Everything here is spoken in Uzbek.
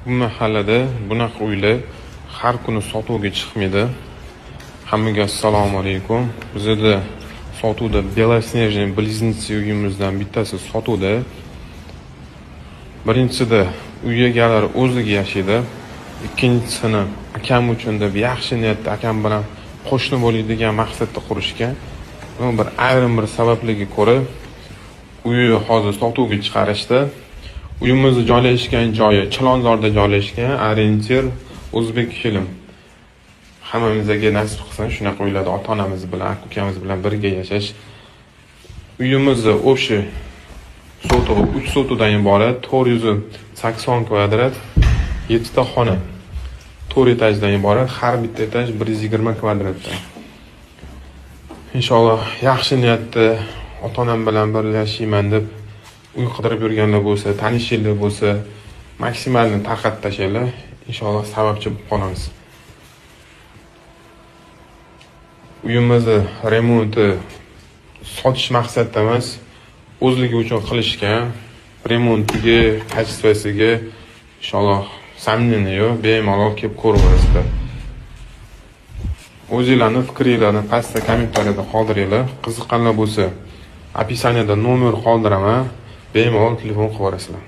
Bu mahallada bunaqa uylar har kuni sotuvga chiqmaydi. Hammaga assalomu alaykum. Bizda sotuvda Belosnejniy Blizniцы uyimizdan bittasi sotuvda. Birinchisida uy egalari o'ziga yashaydi. Ikkinchisini akam uchun deb yaxshi niyatda akam bilan qo'shni bo'ladigan maqsadda qurishgan. Bir ayrim bir sabablarga ko'ra uyni hozir sotuvga chiqarishdi. Uyimizni joylashgan joyi Chilonzorda joylashgan, orientir O'zbek film. Hammamizga nasib qilsin shunaqa uylarda ota-onamiz bilan, aka-ukamiz bilan birga yashash. Uyimizni o'sha sotuv 3 sotuvdan iborat, 480 kvadrat, 7 ta xona. 4 etajdan iborat, har bitta etaj 120 kvadratdan. Inshaalloh yaxshi niyatda ota-onam bilan birga yashayman deb uy qidirib yurganlar bo'lsa, tanishinglar bo'lsa, maksimalni tarqatib tashlaylar. Inshaalloh sababchi bo'lib qolamiz. Uyimizni remonti sotish maqsadida emas, o'zligi uchun qilishgan. Remontiga, kачествосiga inshaalloh samimiy, bemalol kelib ko'raverasizlar. O'zingizlarning fikringizni pastda kommentariyada qoldiringlar. Qiziqqanlar bo'lsa, opisaniyada nomer qoldiraman. Bemalol telefon qilib olasizlar.